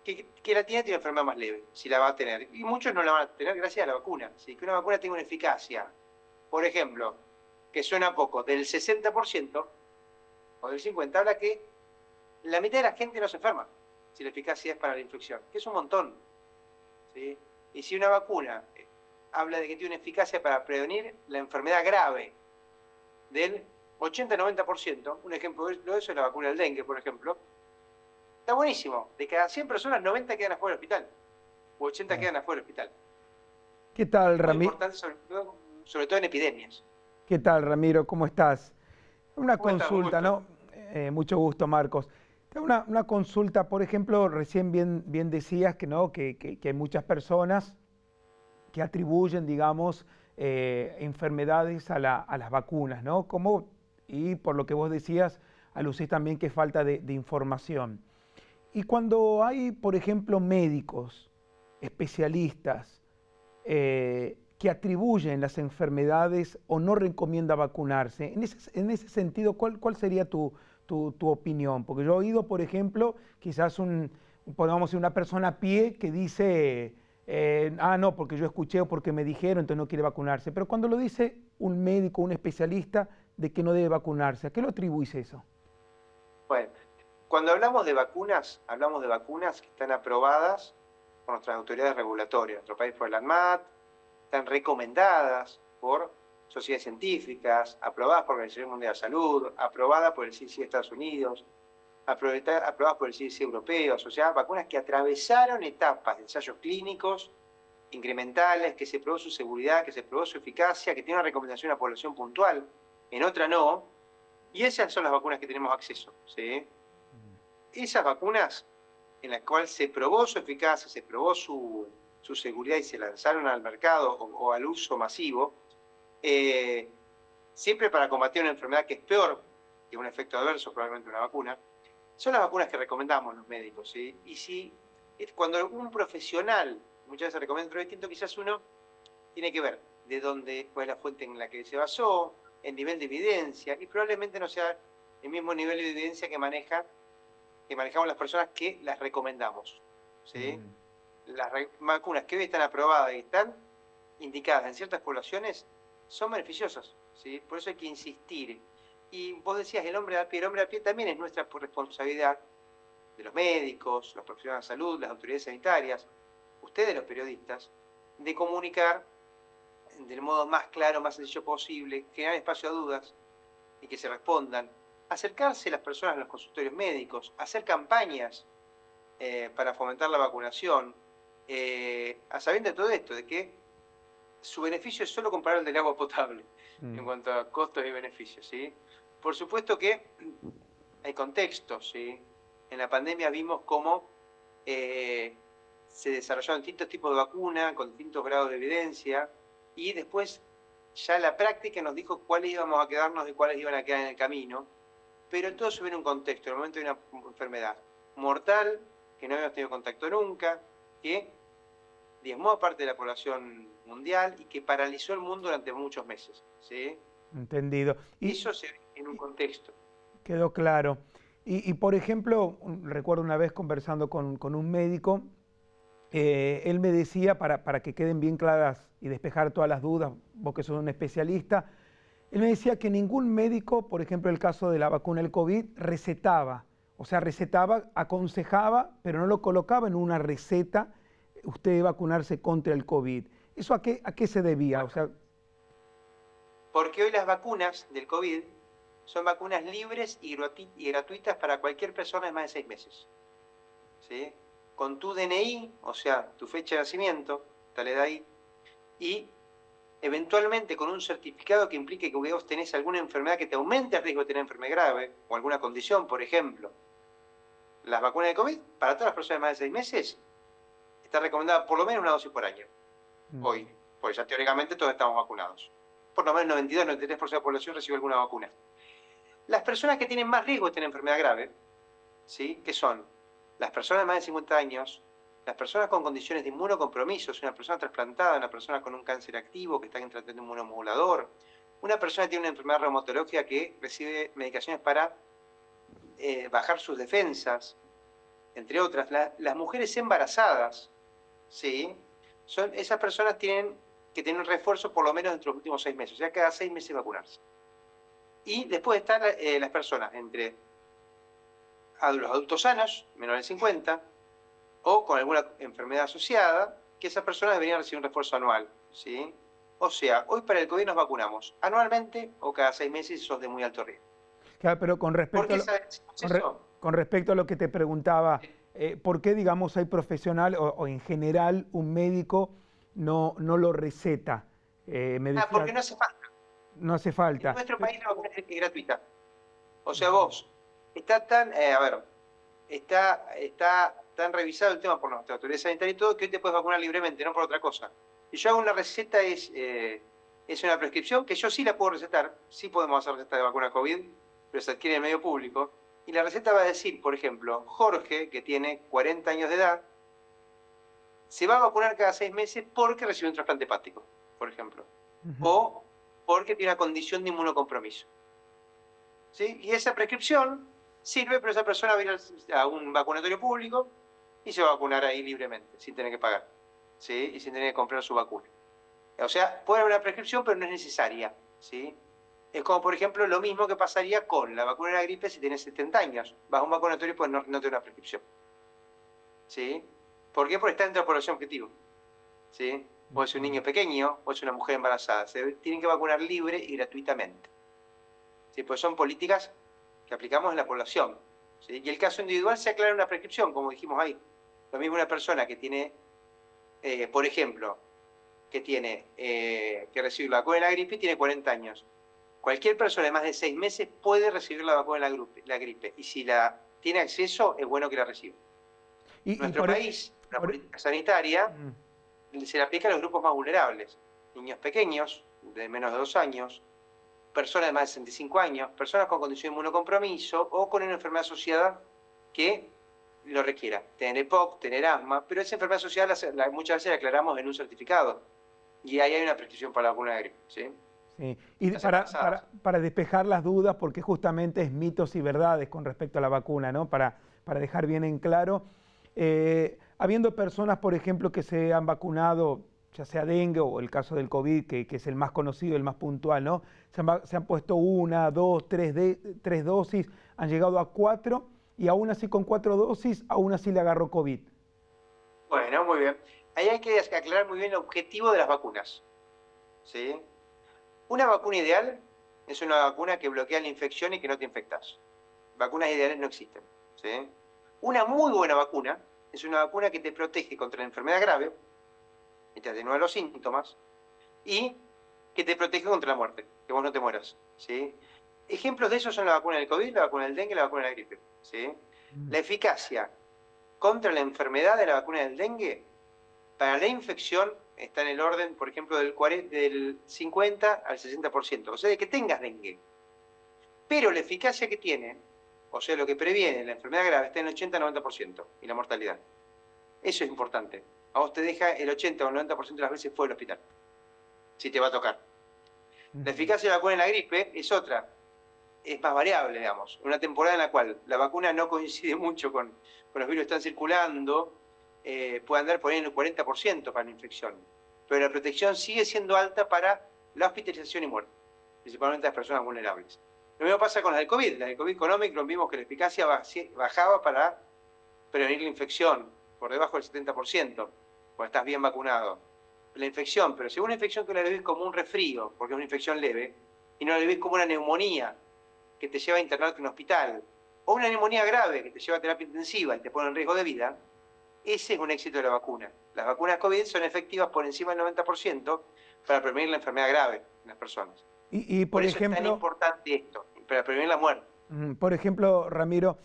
que la tiene una enfermedad más leve, si la va a tener. Y muchos no la van a tener gracias a la vacuna, ¿sí? Que una vacuna tenga una eficacia. Por ejemplo, que suena poco, del 60% o del 50%, habla que la mitad de la gente no se enferma si la eficacia es para la infección, que es un montón, ¿sí? Y si una vacuna habla de que tiene una eficacia para prevenir la enfermedad grave del 80-90%, un ejemplo de eso es la vacuna del dengue, por ejemplo, está buenísimo. De cada 100 personas, 90 quedan afuera del hospital, o 80 quedan afuera del hospital. ¿Qué tal, Es muy Ramiro? importante, sobre todo en epidemias. ¿Qué tal, Ramiro? ¿Cómo estás? Una ¿Cómo estás? consulta, ¿no? Mucho gusto, Marcos. Tengo una consulta, por ejemplo, recién bien decías que, ¿no? que hay muchas personas que atribuyen, digamos, enfermedades a las vacunas, ¿no? Y por lo que vos decías, alucís también que falta de información. Y cuando hay, por ejemplo, médicos, especialistas, que atribuyen las enfermedades o no recomienda vacunarse, en ese sentido, ¿cuál sería tu opinión? Porque yo he oído, por ejemplo, quizás pongamos una persona a pie que dice, no, porque yo escuché o porque me dijeron, entonces no quiere vacunarse. Pero cuando lo dice un médico, un especialista, de que no debe vacunarse, ¿a qué lo atribuís eso? Bueno, cuando hablamos de vacunas que están aprobadas por nuestras autoridades regulatorias. En nuestro país por el ANMAT, están recomendadas por sociedades científicas, aprobadas por la Organización Mundial de la Salud, aprobadas por el CDC de Estados Unidos, aprobadas por el CDC europeo, o sea, vacunas que atravesaron etapas de ensayos clínicos incrementales, que se probó su seguridad, que se probó su eficacia, que tiene una recomendación a la población puntual, en otra no, y esas son las vacunas que tenemos acceso, ¿sí? Esas vacunas en las cuales se probó su eficacia, se probó su seguridad y se lanzaron al mercado o al uso masivo, siempre para combatir una enfermedad que es peor que un efecto adverso, probablemente una vacuna, son las vacunas que recomendamos los médicos, ¿sí? Y cuando un profesional muchas veces recomienda otro distinto, quizás uno tiene que ver de dónde, cuál es la fuente en la que se basó, el nivel de evidencia, y probablemente no sea el mismo nivel de evidencia que manejamos las personas que las recomendamos, ¿sí? Las vacunas que hoy están aprobadas y están indicadas en ciertas poblaciones son beneficiosas, ¿sí? Por eso hay que insistir. Y vos decías, el hombre a pie también es nuestra responsabilidad, de los médicos, los profesionales de salud, las autoridades sanitarias, ustedes los periodistas, de comunicar del modo más claro, más sencillo posible, generar espacio a dudas y que se respondan, acercarse a las personas a los consultorios médicos, hacer campañas para fomentar la vacunación, a sabiendo de todo esto, de que su beneficio es solo comparable al del agua potable en cuanto a costos y beneficios, ¿sí? Por supuesto que hay contextos, ¿sí? En la pandemia vimos cómo se desarrollaron distintos tipos de vacuna con distintos grados de evidencia y después ya la práctica nos dijo cuáles íbamos a quedarnos y cuáles iban a quedar en el camino, pero todo eso viene en un contexto, en el momento de una enfermedad mortal, que no habíamos tenido contacto nunca, que diezmó a parte de la población mundial y que paralizó el mundo durante muchos meses, ¿sí? Entendido. Y eso se ve en un contexto. Quedó claro. Y por ejemplo, recuerdo una vez conversando con un médico, él me decía, para que queden bien claras y despejar todas las dudas, vos que sos un especialista, él me decía que ningún médico, por ejemplo, el caso de la vacuna del COVID, recetaba, aconsejaba, pero no lo colocaba en una receta, usted debe vacunarse contra el COVID. ¿Eso a qué se debía? O sea, porque hoy las vacunas del COVID son vacunas libres y gratuitas para cualquier persona de más de 6 meses, ¿sí? Con tu DNI, o sea, tu fecha de nacimiento, tal edad ahí, y eventualmente con un certificado que implique que vos tenés alguna enfermedad que te aumente el riesgo de tener enfermedad grave o alguna condición, por ejemplo. Las vacunas de COVID, para todas las personas de más de 6 meses, está recomendada por lo menos una dosis por año. Hoy, pues ya teóricamente todos estamos vacunados. Por lo menos 92-93% de la población recibe alguna vacuna. Las personas que tienen más riesgo de tener enfermedad grave, ¿sí? Que son las personas de más de 50 años, las personas con condiciones de inmunocompromiso, una persona trasplantada, una persona con un cáncer activo que está en tratamiento inmunomodulador, una persona que tiene una enfermedad reumatológica que recibe medicaciones para bajar sus defensas, entre otras. Las mujeres embarazadas, ¿sí? Esas personas tienen que tener un refuerzo por lo menos dentro de los últimos 6 meses, o sea, cada 6 meses vacunarse. Y después están las personas entre los adultos sanos, menores de 50, o con alguna enfermedad asociada, que esas personas deberían recibir un refuerzo anual, ¿sí? O sea, hoy para el COVID nos vacunamos anualmente o cada 6 meses si sos de muy alto riesgo. Claro, pero con respecto, con respecto a lo que te preguntaba, ¿por qué, digamos, hay profesional o en general un médico no lo receta? Me decía, porque no hace falta. No hace falta. En nuestro país la vacuna es gratuita. O sea, vos, está tan revisado el tema por nuestra autoridad sanitaria y todo, que hoy te puedes vacunar libremente, no por otra cosa. Si yo hago una receta, es una prescripción que yo sí la puedo recetar, sí podemos hacer receta de vacuna COVID, pero se adquiere en el medio público, y la receta va a decir, por ejemplo, Jorge, que tiene 40 años de edad, se va a vacunar cada 6 meses porque recibió un trasplante hepático, por ejemplo, o porque tiene una condición de inmunocompromiso. ¿Sí? Y esa prescripción sirve, pero esa persona va a ir a un vacunatorio público y se va a vacunar ahí libremente, sin tener que pagar, ¿sí? Y sin tener que comprar su vacuna. O sea, puede haber una prescripción, pero no es necesaria, ¿sí? Es como, por ejemplo, lo mismo que pasaría con la vacuna de la gripe si tienes 70 años. Vas a un vacunatorio y pues no tener una prescripción, ¿sí? ¿Por qué? Porque está dentro de la población objetivo, ¿sí? O es un niño pequeño, o es una mujer embarazada. Se tienen que vacunar libre y gratuitamente. ¿Sí? Pues son políticas que aplicamos en la población, ¿sí? Y el caso individual se aclara en una prescripción, como dijimos ahí. Lo mismo una persona que tiene, por ejemplo, que recibe la vacuna de la gripe y tiene 40 años. Cualquier persona de más de 6 meses puede recibir la vacuna de la gripe. Y si la tiene acceso, es bueno que la reciba. En nuestro país, la política sanitaria se le aplica a los grupos más vulnerables. Niños pequeños, de menos de 2 años, personas de más de 65 años, personas con condición de inmunocompromiso o con una enfermedad asociada que lo requiera. Tener EPOC, tener asma, pero esa enfermedad asociada muchas veces la aclaramos en un certificado. Y ahí hay una prescripción para la vacuna de gripe, ¿sí? Sí. Y para despejar las dudas, porque justamente es mitos y verdades con respecto a la vacuna, ¿no? Para dejar bien en claro, habiendo personas, por ejemplo, que se han vacunado, ya sea dengue o el caso del COVID, que es el más conocido, el más puntual, ¿no? Se han puesto 1, 2, 3 dosis, han llegado a 4 y aún así con 4 dosis, aún así le agarró COVID. Bueno, muy bien. Ahí hay que aclarar muy bien el objetivo de las vacunas, ¿sí? Una vacuna ideal es una vacuna que bloquea la infección y que no te infectas. Vacunas ideales no existen, ¿sí? Una muy buena vacuna es una vacuna que te protege contra la enfermedad grave, que te atenúa los síntomas, y que te protege contra la muerte, que vos no te mueras, ¿sí? Ejemplos de eso son la vacuna del COVID, la vacuna del dengue y la vacuna de la gripe, ¿sí? La eficacia contra la enfermedad de la vacuna del dengue, para la infección, está en el orden, por ejemplo, del 50 al 60%, o sea, de que tengas dengue. Pero la eficacia que tiene, o sea, lo que previene la enfermedad grave, está en el 80-90%, y la mortalidad. Eso es importante. A vos te deja el 80 o el 90% de las veces fuera del hospital, si te va a tocar. La eficacia de la vacuna en la gripe es otra, es más variable, digamos. Una temporada en la cual la vacuna no coincide mucho con los virus que están circulando, puede andar por ahí en el 40% para la infección. Pero la protección sigue siendo alta para la hospitalización y muerte, principalmente las personas vulnerables. Lo mismo pasa con las del COVID. Las del COVID con Omicron vimos que la eficacia bajaba para prevenir la infección, por debajo del 70%, cuando estás bien vacunado. La infección, pero si es una infección que la vivís como un resfrío, porque es una infección leve, y no la vivís como una neumonía que te lleva a internarte en un hospital, o una neumonía grave que te lleva a terapia intensiva y te pone en riesgo de vida, ese es un éxito de la vacuna. Las vacunas COVID son efectivas por encima del 90% para prevenir la enfermedad grave en las personas. Y por ejemplo, es tan importante esto, para prevenir la muerte. Por ejemplo, Ramiro,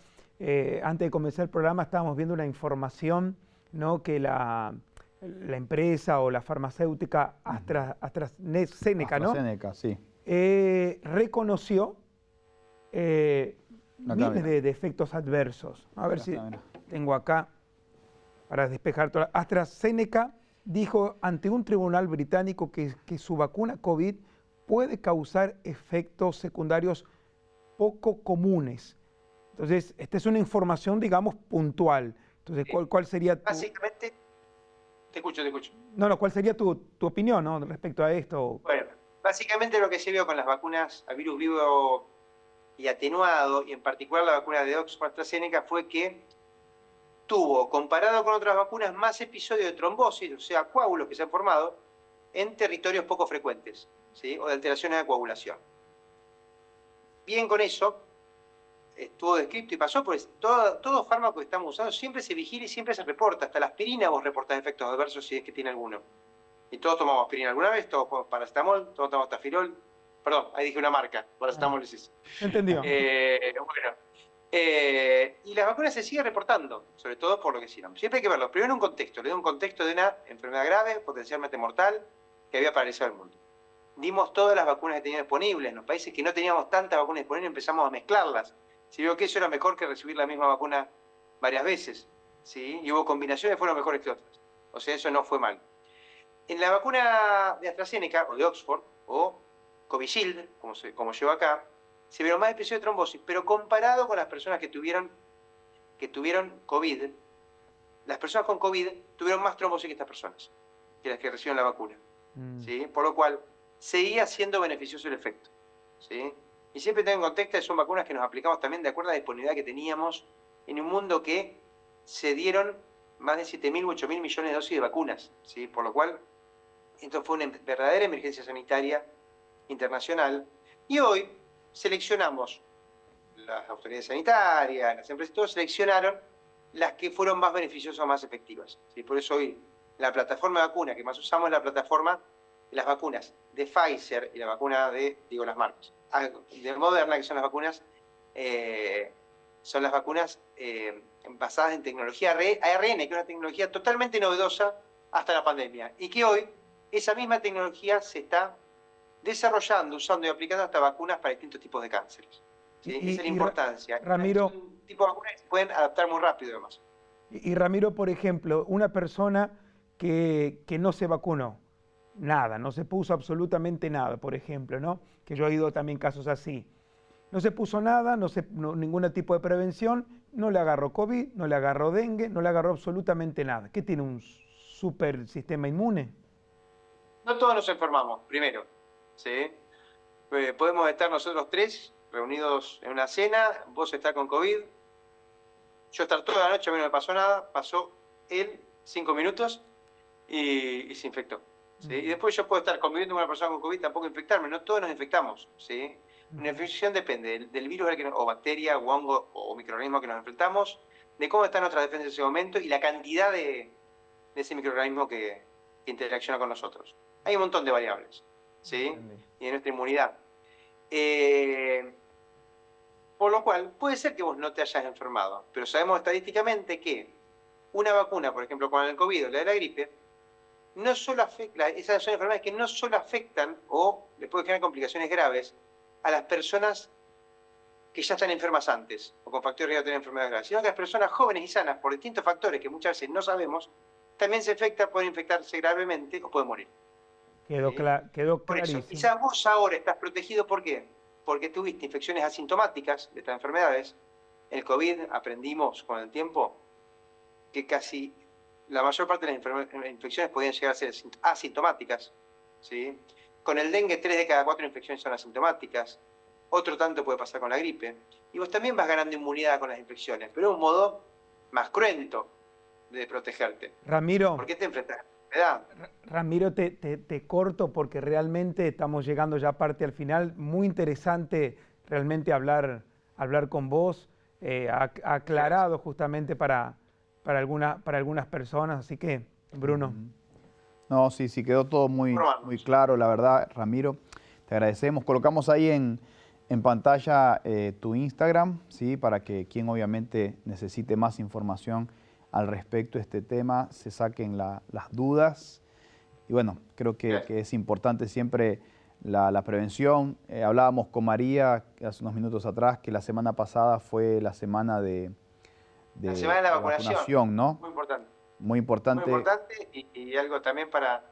antes de comenzar el programa estábamos viendo una información, ¿no? Que la empresa o la farmacéutica AstraZeneca, ¿no? AstraZeneca, sí. Reconoció miles de efectos adversos. A ver si tengo acá para despejar todo. AstraZeneca dijo ante un tribunal británico que su vacuna COVID puede causar efectos secundarios poco comunes. Entonces, esta es una información, digamos, puntual. Entonces, ¿cuál sería tu... Básicamente, te escucho. No, ¿cuál sería tu opinión, ¿no? Respecto a esto? Bueno, básicamente lo que se vio con las vacunas a virus vivo y atenuado, y en particular la vacuna de Oxford AstraZeneca, fue que tuvo, comparado con otras vacunas, más episodios de trombosis, o sea, coágulos que se han formado en territorios poco frecuentes, ¿sí? O de alteraciones de coagulación. Bien, con eso estuvo descrito y pasó, pues todo fármaco que estamos usando siempre se vigila y siempre se reporta. Hasta la aspirina vos reportás efectos adversos si es que tiene alguno. Y todos tomamos aspirina alguna vez, todos tomamos paracetamol, todos tomamos tafirol. Perdón, ahí dije una marca, paracetamol es eso. Entendió. Bueno. Y las vacunas se siguen reportando, sobre todo por lo que hicieron. Siempre hay que verlo. Primero en un contexto. Le doy un contexto de una enfermedad grave, potencialmente mortal, que había paralizado el mundo. Dimos todas las vacunas que teníamos disponibles. En los países que no teníamos tantas vacunas disponibles empezamos a mezclarlas. Se vio que eso era mejor que recibir la misma vacuna varias veces, ¿sí? Y hubo combinaciones que fueron mejores que otras. O sea, eso no fue mal. En la vacuna de AstraZeneca, o de Oxford, o Covishield, como lleva acá, se vieron más episodios de trombosis, pero comparado con las personas que tuvieron COVID, las personas con COVID tuvieron más trombosis que estas personas, que las que reciben la vacuna. ¿Sí? Por lo cual, seguía siendo beneficioso el efecto. ¿Sí? Y siempre tengo en contexto que son vacunas que nos aplicamos también de acuerdo a la disponibilidad que teníamos en un mundo que se dieron más de 7.000 u 8.000 millones de dosis de vacunas. ¿Sí? Por lo cual, esto fue una verdadera emergencia sanitaria internacional. Y hoy seleccionamos, las autoridades sanitarias, las empresas, todos seleccionaron las que fueron más beneficiosas o más efectivas. ¿Sí? Por eso hoy la plataforma de vacuna que más usamos es la plataforma de las vacunas de Pfizer y la vacuna de, digo las marcas, de Moderna, que son las vacunas basadas en tecnología ARN, que es una tecnología totalmente novedosa hasta la pandemia, y que hoy esa misma tecnología se está desarrollando, usando y aplicando hasta vacunas para distintos tipos de cánceres. ¿Sí? Esa es la importancia. Ramiro, es un tipo de vacunas que se pueden adaptar muy rápido, además. Y Ramiro, por ejemplo, una persona que no se vacunó, nada, no se puso absolutamente nada, por ejemplo, ¿no? Que yo he oído también casos así. No se puso nada, ningún tipo de prevención, no le agarró COVID, no le agarró dengue, no le agarró absolutamente nada. ¿Qué tiene un super sistema inmune? No todos nos enfermamos, primero. ¿Sí? Podemos estar nosotros tres reunidos en una cena, vos estás con COVID, yo estar toda la noche, a mí no me pasó nada, pasó él 5 minutos y se infectó. ¿Sí? Y después yo puedo estar conviviendo con una persona con COVID, tampoco infectarme, no todos nos infectamos. ¿Sí? Una infección depende del virus o bacteria o hongo o microorganismo que nos enfrentamos, de cómo está nuestra defensa en ese momento y la cantidad de ese microorganismo que interacciona con nosotros. Hay un montón de variables. ¿Sí? Y de nuestra inmunidad. Por lo cual, puede ser que vos no te hayas enfermado, pero sabemos estadísticamente que una vacuna, por ejemplo, con el COVID o la de la gripe, no solo afecta, esas son enfermedades que no solo afectan o les puede generar complicaciones graves a las personas que ya están enfermas antes o con factores de riesgo de tener enfermedades graves, sino que las personas jóvenes y sanas, por distintos factores que muchas veces no sabemos, también se infectan, pueden infectarse gravemente o pueden morir. Quedó Por clarísimo. eso, quizás vos ahora estás protegido, ¿por qué? Porque tuviste infecciones asintomáticas de estas enfermedades. El COVID, aprendimos con el tiempo, que casi la mayor parte de las infecciones podían llegar a ser asintomáticas. ¿Sí? Con el dengue, 3 de cada 4 infecciones son asintomáticas. Otro tanto puede pasar con la gripe. Y vos también vas ganando inmunidad con las infecciones, pero de un modo más cruento de protegerte. Ramiro. ¿Por qué te enfrentas? Ramiro, te corto porque realmente estamos llegando ya parte al final. Muy interesante realmente hablar con vos, aclarado justamente para algunas personas. Así que, Bruno. No, sí, quedó todo muy claro, la verdad, Ramiro. Te agradecemos. Colocamos ahí en pantalla tu Instagram, ¿sí? Para que quien obviamente necesite más información al respecto de este tema, se saquen las dudas. Y bueno, creo que es importante siempre la prevención. Hablábamos con María hace unos minutos atrás que la semana pasada fue la semana de la vacunación, ¿no? Muy importante. Muy importante. Muy importante y algo también para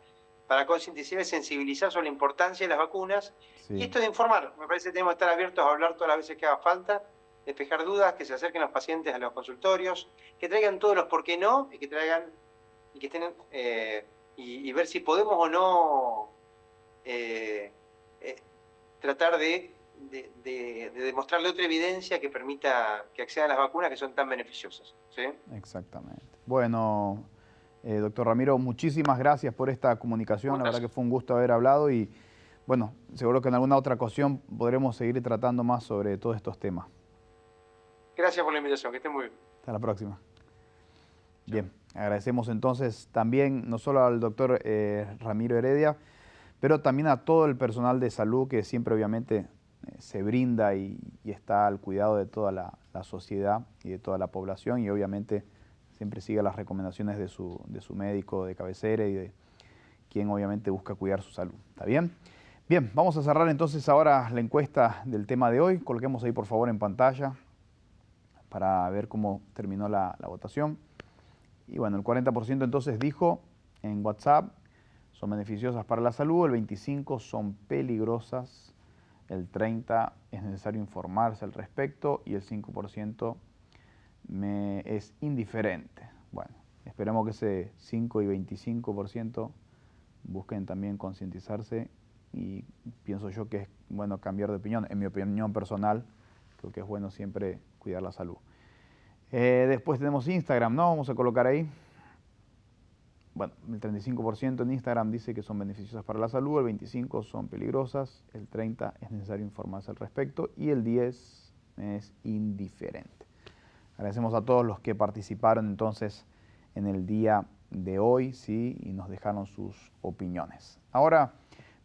concientizar y sensibilizar sobre la importancia de las vacunas. Sí. Y esto de informar. Me parece que tenemos que estar abiertos a hablar todas las veces que haga falta, despejar dudas, que se acerquen los pacientes a los consultorios, que traigan todos los por qué no, y que traigan, y que estén, y ver si podemos o no tratar de de demostrarle otra evidencia que permita que accedan a las vacunas que son tan beneficiosas, ¿sí? Exactamente. Bueno, doctor Ramiro, muchísimas gracias por esta comunicación. La verdad que fue un gusto haber hablado y, bueno, seguro que en alguna otra ocasión podremos seguir tratando más sobre todos estos temas. Gracias por la invitación, que estén muy bien. Hasta la próxima. Bien, agradecemos entonces también no solo al doctor Ramiro Heredia, pero también a todo el personal de salud que siempre obviamente se brinda y está al cuidado de toda la sociedad y de toda la población, y obviamente siempre sigue las recomendaciones de su médico de cabecera y de quien obviamente busca cuidar su salud. ¿Está bien? Bien, vamos a cerrar entonces ahora la encuesta del tema de hoy. Coloquemos ahí por favor en pantalla para ver cómo terminó la votación. Y bueno, el 40% entonces dijo en WhatsApp son beneficiosas para la salud, el 25% son peligrosas, el 30% es necesario informarse al respecto y el 5% es indiferente. Bueno, esperemos que ese 5 y 25% busquen también concientizarse, y pienso yo que es bueno cambiar de opinión. En mi opinión personal, creo que es bueno siempre cuidar la salud. Después tenemos Instagram, ¿no? Vamos a colocar ahí. Bueno, el 35% en Instagram dice que son beneficiosas para la salud, el 25% son peligrosas, el 30% es necesario informarse al respecto y el 10% es indiferente. Agradecemos a todos los que participaron entonces en el día de hoy, ¿sí? Y nos dejaron sus opiniones. Ahora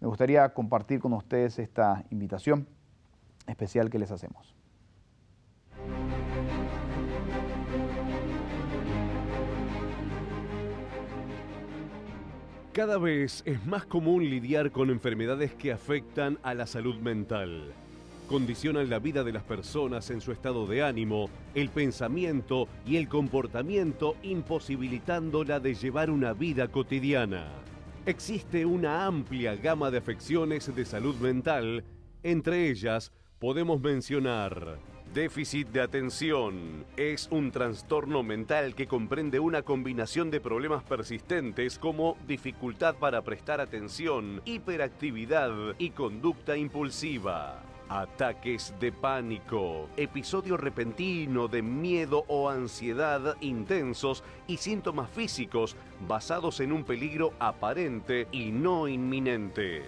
me gustaría compartir con ustedes esta invitación especial que les hacemos. Cada vez es más común lidiar con enfermedades que afectan a la salud mental. Condicionan la vida de las personas en su estado de ánimo, el pensamiento y el comportamiento, imposibilitándola de llevar una vida cotidiana. Existe una amplia gama de afecciones de salud mental. Entre ellas podemos mencionar déficit de atención. Es un trastorno mental que comprende una combinación de problemas persistentes como dificultad para prestar atención, hiperactividad y conducta impulsiva. Ataques de pánico, episodio repentino de miedo o ansiedad intensos y síntomas físicos basados en un peligro aparente y no inminente.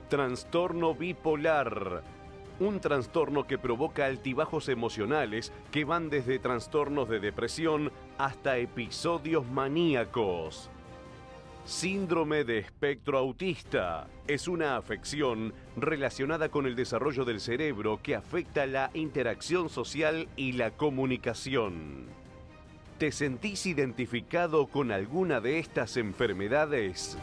Trastorno bipolar. Un trastorno que provoca altibajos emocionales que van desde trastornos de depresión hasta episodios maníacos. Síndrome de espectro autista. Es una afección relacionada con el desarrollo del cerebro que afecta la interacción social y la comunicación. ¿Te sentís identificado con alguna de estas enfermedades?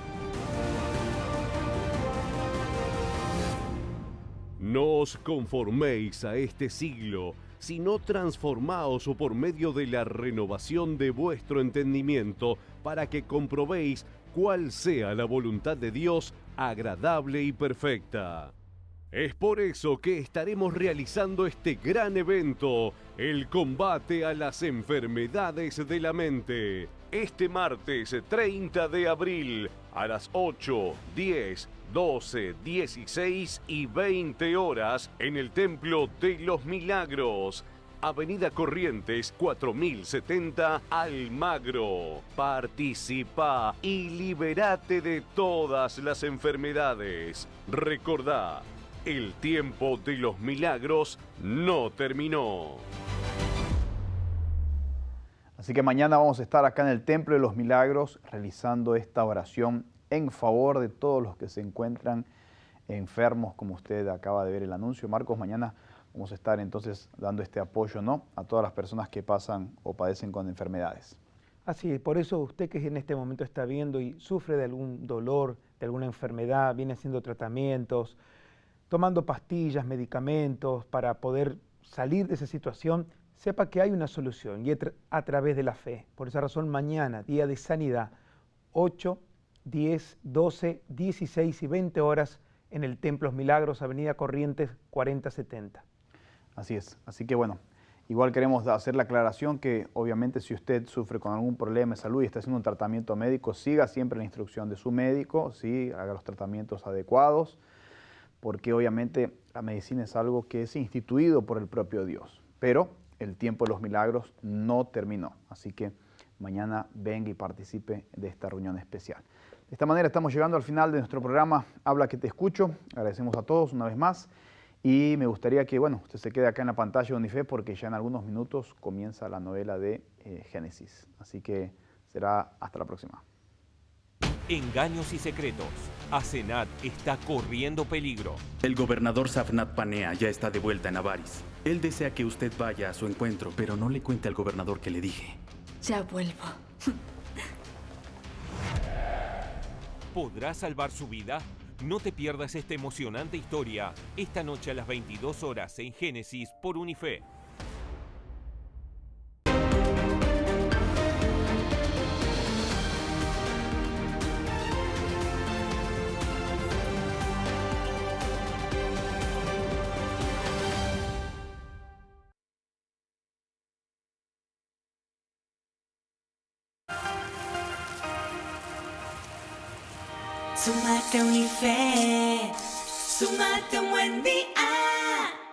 No os conforméis a este siglo, sino transformaos por medio de la renovación de vuestro entendimiento, para que comprobéis cuál sea la voluntad de Dios, agradable y perfecta. Es por eso que estaremos realizando este gran evento, el combate a las enfermedades de la mente, este martes 30 de abril a las 8, 10, 12, 16 y 20 horas en el Templo de los Milagros, Avenida Corrientes 4070, Almagro. Participa y libérate de todas las enfermedades. Recordá, el tiempo de los milagros no terminó. Así que mañana vamos a estar acá en el Templo de los Milagros realizando esta oración en favor de todos los que se encuentran enfermos, como usted acaba de ver el anuncio. Marcos, mañana vamos a estar entonces dando este apoyo, ¿no?, a todas las personas que pasan o padecen con enfermedades. Así es, por eso usted que en este momento está viendo y sufre de algún dolor, de alguna enfermedad, viene haciendo tratamientos, tomando pastillas, medicamentos para poder salir de esa situación, sepa que hay una solución y a través de la fe. Por esa razón, mañana, día de sanidad, 8, 10, 12, 16 y 20 horas en el Templo Los Milagros, Avenida Corrientes 4070. Así es. Así que bueno, igual queremos hacer la aclaración que obviamente si usted sufre con algún problema de salud y está haciendo un tratamiento médico, siga siempre la instrucción de su médico, ¿sí?, haga los tratamientos adecuados. porque obviamente la medicina es algo que es instituido por el propio Dios. Pero el tiempo de los milagros no terminó, así que mañana venga y participe de esta reunión especial. De esta manera estamos llegando al final de nuestro programa Habla que te escucho. Agradecemos a todos una vez más y me gustaría que usted se quede acá en la pantalla de Unife porque ya en algunos minutos comienza la novela de Génesis. Así que será hasta la próxima. Engaños y secretos. Asenat está corriendo peligro. El gobernador Safnat Panea ya está de vuelta en Avaris. Él desea que usted vaya a su encuentro, pero no le cuente al gobernador que le dije. Ya vuelvo. ¿Podrá salvar su vida? No te pierdas esta emocionante historia esta noche a las 22 horas en Génesis por Unife. Súmate a Unife, súmate a un buen día.